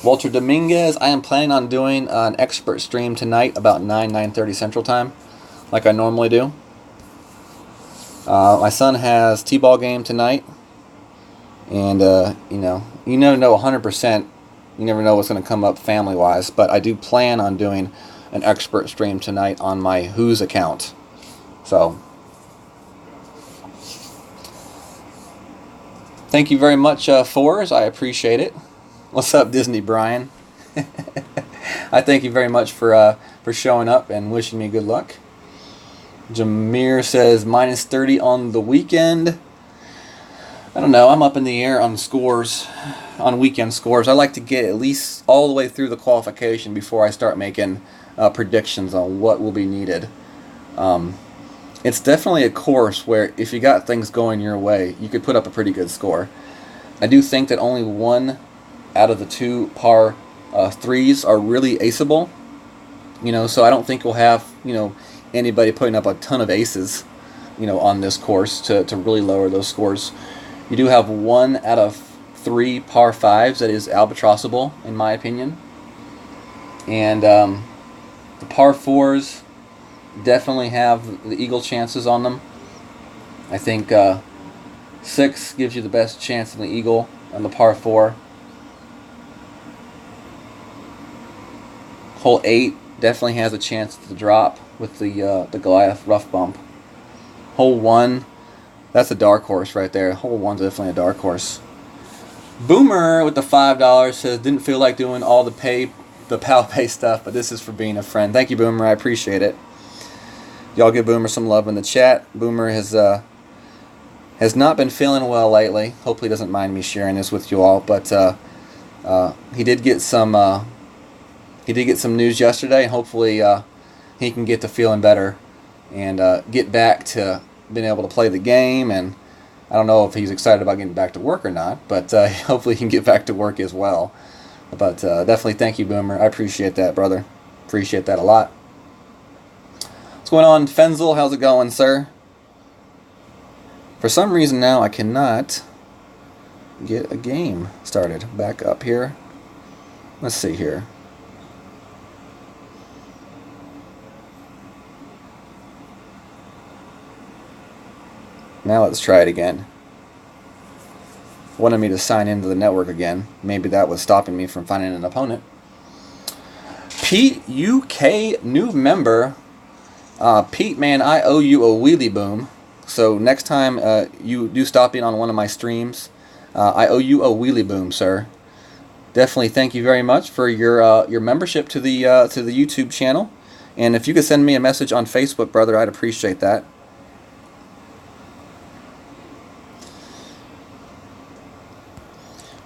Walter Dominguez, I am planning on doing an expert stream tonight about 9:30 Central Time, like I normally do. My son has T-ball game tonight, and you never know 100%. You never know what's going to come up family-wise, but I do plan on doing an expert stream tonight on my Who's account. So, thank you very much, Fours. I appreciate it. What's up, Disney Brian? I thank you very much for showing up and wishing me good luck. Jameer says -30 on the weekend. I don't know. I'm up in the air on scores, on weekend scores. I like to get at least all the way through the qualification before I start making predictions on what will be needed. It's definitely a course where if you got things going your way, you could put up a pretty good score. I do think that only one out of the 2 par 3s are really aceable. So I don't think we'll have, anybody putting up a ton of aces, on this course to really lower those scores. You do have 1 out of 3 par 5s that is albatrossable, in my opinion. And the par 4s definitely have the eagle chances on them. I think 6 gives you the best chance of the eagle on the par 4. Hole 8 definitely has a chance to drop with the Goliath rough bump. Hole 1, that's a dark horse right there. Hole 1's definitely a dark horse. Boomer with the $5 says, didn't feel like doing all the pal pay stuff, but this is for being a friend. Thank you, Boomer. I appreciate it. Y'all give Boomer some love in the chat. Boomer has not been feeling well lately. Hopefully he doesn't mind me sharing this with you all, but he did get some news yesterday, and hopefully he can get to feeling better and get back to being able to play the game. And I don't know if he's excited about getting back to work or not, but hopefully he can get back to work as well. But definitely thank you, Boomer. I appreciate that, brother. Appreciate that a lot. What's going on, Fenzel? How's it going, sir? For some reason now I cannot get a game started. Back up here. Let's see here. Now let's try it again. Wanted me to sign into the network again. Maybe that was stopping me from finding an opponent. Pete UK, new member. Pete, man, I owe you a wheelie boom. So next time you do stop in on one of my streams, I owe you a wheelie boom, sir. Definitely thank you very much for your membership to the YouTube channel. And if you could send me a message on Facebook, brother, I'd appreciate that.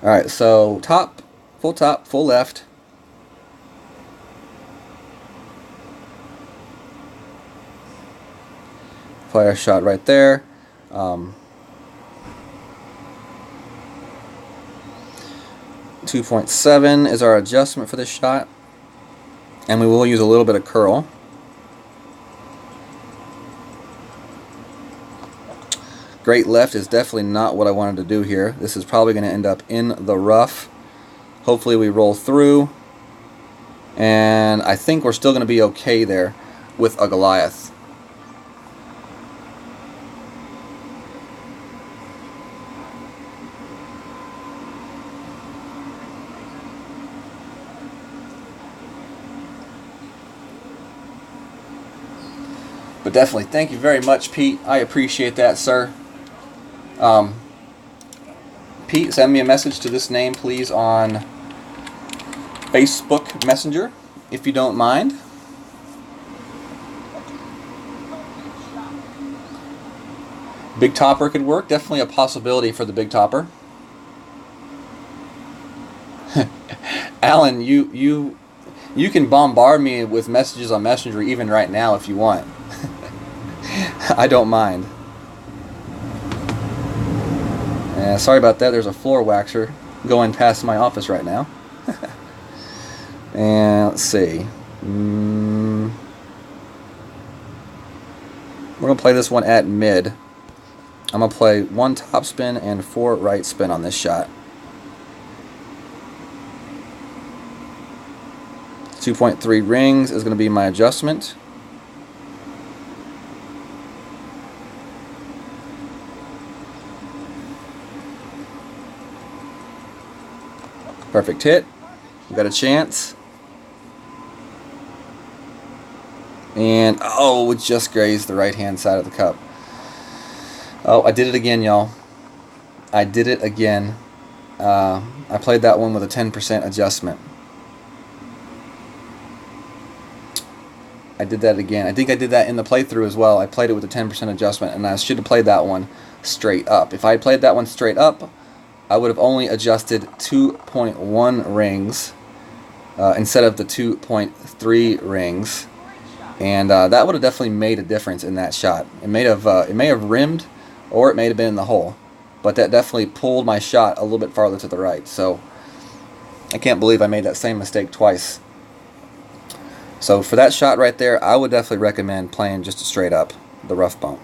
All right, so top, full left. Fire shot right there. 2.7 is our adjustment for this shot, and we will use a little bit of curl. Great left is definitely not what I wanted to do here. This is probably going to end up in the rough. Hopefully we roll through, and I think we're still going to be okay there with a Goliath. But definitely, thank you very much, Pete. I appreciate that, sir. Pete, send me a message to this name, please, on Facebook Messenger, if you don't mind. Big topper could work. Definitely a possibility for the big topper. Alan, you can bombard me with messages on Messenger even right now if you want. I don't mind. Sorry about that. There's a floor waxer going past my office right now. And let's see. We're going to play this one at mid. I'm going to play 1 top spin and 4 right spin on this shot. 2.3 rings is going to be my adjustment. Perfect hit. We got a chance. And, oh, it just grazed the right-hand side of the cup. Oh, I did it again, y'all. I did it again. I played that one with a 10% adjustment. I did that again. I think I did that in the playthrough as well. I played it with a 10% adjustment, and I should have played that one straight up. If I had played that one straight up, I would have only adjusted 2.1 rings instead of the 2.3 rings, and that would have definitely made a difference in that shot. It may have rimmed, or it may have been in the hole, but that definitely pulled my shot a little bit farther to the right. So I can't believe I made that same mistake twice. So for that shot right there, I would definitely recommend playing just straight up the rough bump.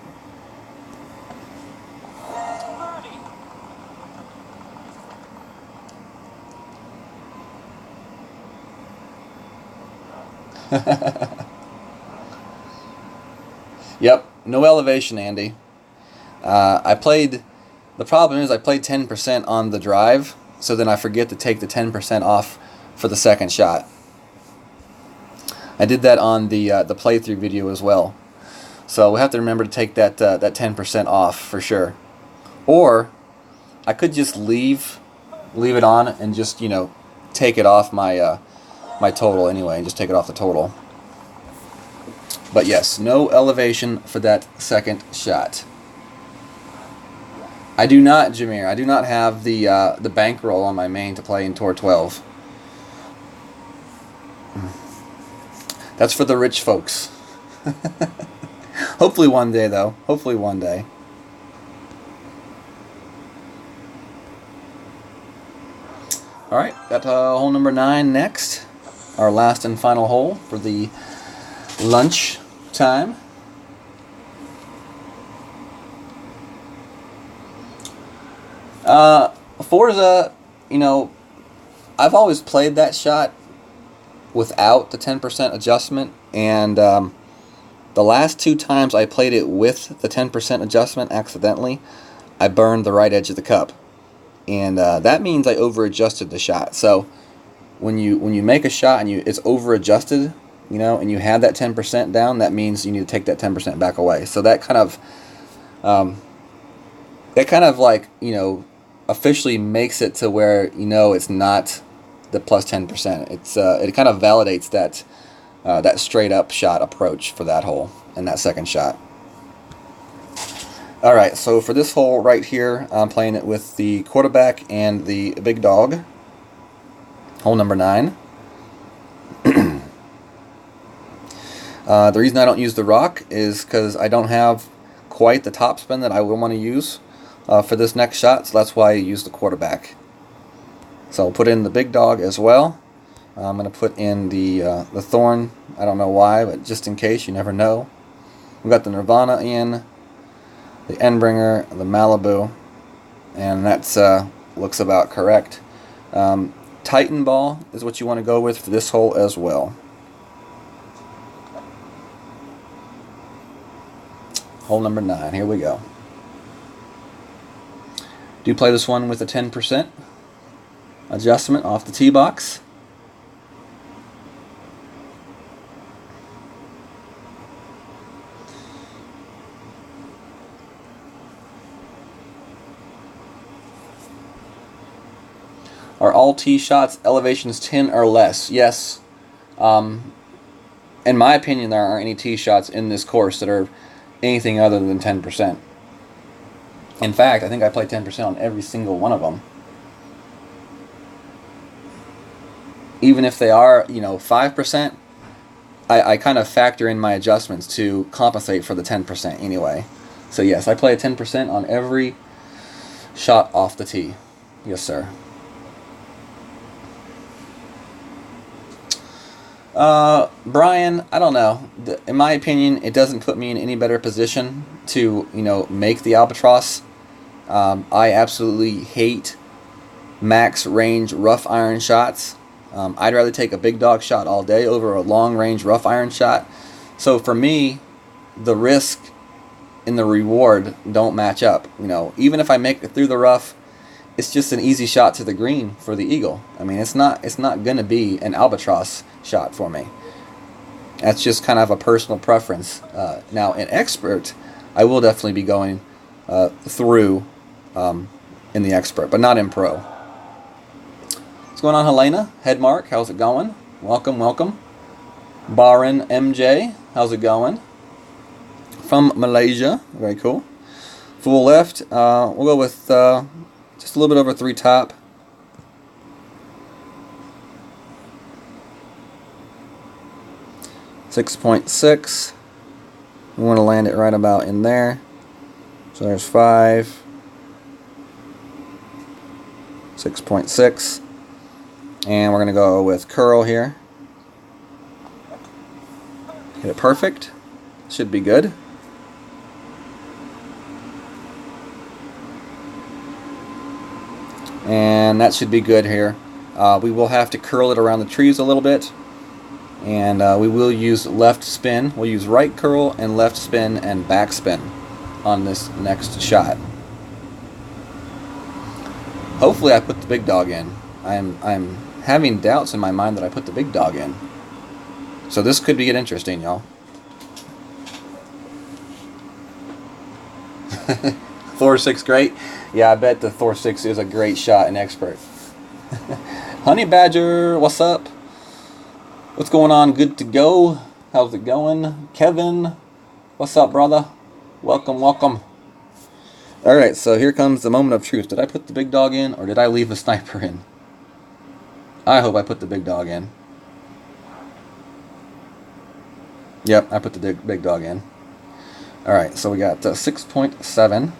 Yep, no elevation, Andy. The problem is I played 10% on the drive, so then I forget to take the 10% off for the second shot. I did that on the playthrough video as well. So we have to remember to take that 10% off for sure. Or I could just leave leave it on and just, you know, take it off my my total anyway, and just take it off the total. But yes, no elevation for that second shot. I do not, Jameer, I do not have the bankroll on my main to play in Tour 12. That's for the rich folks. Hopefully one day, though. Hopefully one day. Alright, got hole number 9 next. Our last and final hole for the lunch time. Forza, you know, I've always played that shot without the 10% adjustment, and the last 2 times I played it with the 10% adjustment accidentally, I burned the right edge of the cup, and that means I over adjusted the shot. So when you make a shot and it's over adjusted, you know, and you have that 10% down, that means you need to take that 10% back away. So that kind of like, you know, officially makes it to where, you know, it's not the plus 10%. It's it kind of validates that that straight up shot approach for that hole and that second shot. All right, so for this hole right here, I'm playing it with the quarterback and the big dog. Hole number 9. The reason I don't use the rock is because I don't have quite the top spin that I would want to use for this next shot, so that's why I use the quarterback. So I'll put in the big dog as well. I'm going to put in the thorn. I don't know why, but just in case, you never know. We've got the Nirvana in, the Endbringer, the Malibu, and that's looks about correct. Titan ball is what you want to go with for this hole as well. Hole number 9, here we go. Do play this one with a 10% adjustment off the tee box. Are all tee shots elevations 10 or less? Yes. In my opinion, there aren't any tee shots in this course that are anything other than 10%. In fact, I think I play 10% on every single one of them. Even if they are, you know, 5%, I kind of factor in my adjustments to compensate for the 10% anyway. So yes, I play a 10% on every shot off the tee. Yes, sir. Brian, I don't know. In my opinion, it doesn't put me in any better position to, you know, make the albatross. I absolutely hate max range rough iron shots. I'd rather take a big dog shot all day over a long range rough iron shot. So for me, the risk and the reward don't match up. You know, even if I make it through the rough, it's just an easy shot to the green for the eagle. I mean, it's not gonna be an albatross shot for me. That's just kind of a personal preference. Now, in expert, I will definitely be going through in the expert, but not in pro. What's going on, Helena? Headmark, how's it going? Welcome, welcome. Barin MJ, how's it going? From Malaysia, very cool. Full left, we'll go with just a little bit over 3 top. .6. We want to land it right about in there. So there's 5. 6.6. And we're going to go with curl here. Hit it perfect. Should be good. And that should be good here. We will have to curl it around the trees a little bit. And we will use left spin. We'll use right curl and left spin and back spin on this next shot. Hopefully I put the big dog in. I'm having doubts in my mind that I put the big dog in. So this could get interesting, y'all. Thor 6 great. Yeah, I bet the Thor 6 is a great shot in expert. Honey Badger, what's up? What's going on? Good to go. How's it going? Kevin, what's up, brother? Welcome, welcome. Alright, so here comes the moment of truth. Did I put the big dog in, or did I leave the sniper in? I hope I put the big dog in. Yep, I put the big dog in. Alright, so we got 6.7.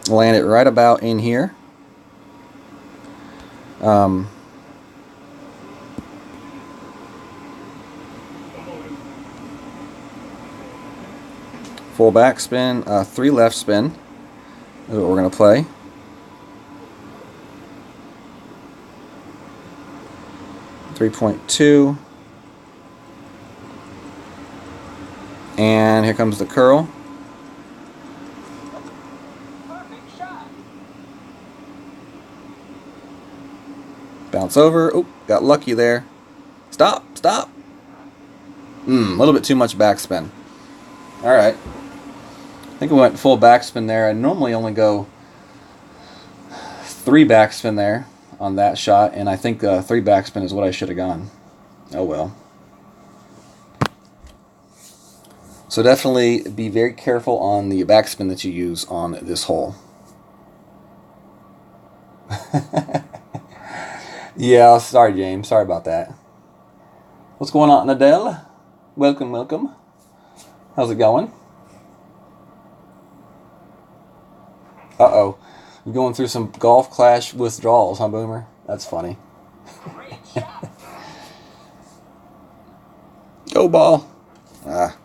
Land it right about in here. Full backspin, 3 left spin is what we're going to play. .2, and here comes the curl. Perfect shot. Bounce over. Oh, got lucky there. Stop, stop. A little bit too much backspin. All right. I think we went full backspin there. I normally only go 3 backspin there on that shot, and I think 3 backspin is what I should have gone. Oh well. So definitely be very careful on the backspin that you use on this hole. Yeah, sorry James, sorry about that. What's going on, Adele? Welcome, welcome. How's it going? Uh-oh. You're going through some Golf Clash withdrawals, huh, Boomer? That's funny. Great shot. Go ball. Ah.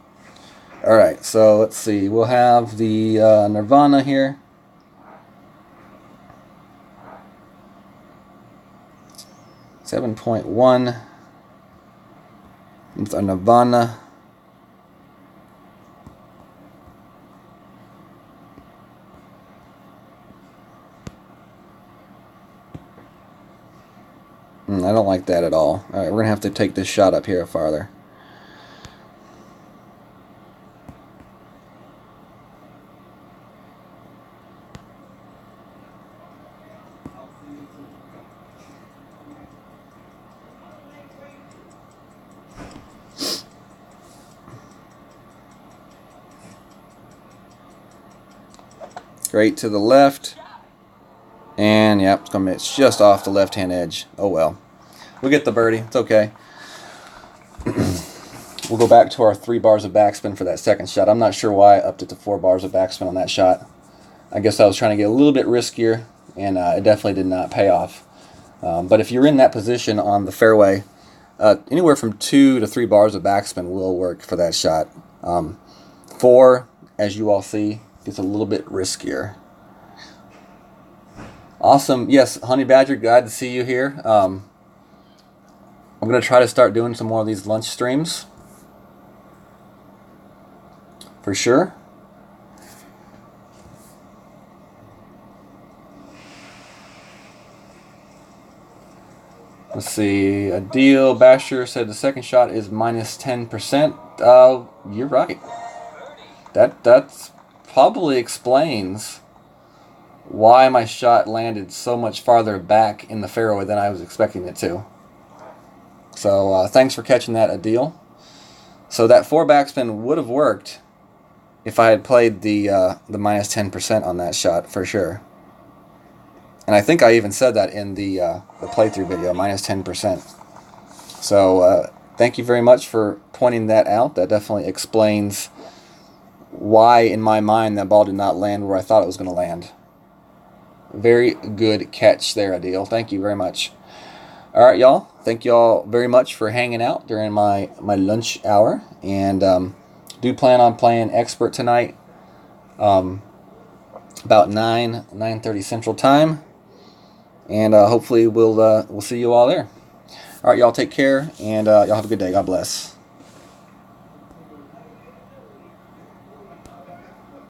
Alright, so let's see. We'll have the Nirvana here. .1 with a Nirvana. I don't like that at all. Alright, we're going to have to take this shot up here farther. Straight to the left. And yep, it's just off the left-hand edge. Oh well. We'll get the birdie. It's okay. We'll go back to our 3 bars of backspin for that second shot. I'm not sure why I upped it to 4 bars of backspin on that shot. I guess I was trying to get a little bit riskier, and it definitely did not pay off. But if you're in that position on the fairway, anywhere from 2 to 3 bars of backspin will work for that shot. 4, as you all see, gets a little bit riskier. Awesome. Yes, Honey Badger, glad to see you here. I'm going to try to start doing some more of these lunch streams. For sure. Let's see. Adil Basher said the second shot is minus 10%. You're right. That's probably explains why my shot landed so much farther back in the fairway than I was expecting it to. So thanks for catching that, Adil. So that 4 backspin would have worked if I had played the minus 10% on that shot for sure. And I think I even said that in the playthrough video, minus 10%. So thank you very much for pointing that out. That definitely explains why, in my mind, that ball did not land where I thought it was going to land. Very good catch there, Adil. Thank you very much. All right, y'all. Thank y'all very much for hanging out during my lunch hour. And do plan on playing Expert tonight, about 9:30 Central Time. And hopefully we'll see you all there. All right, y'all take care, and y'all have a good day. God bless.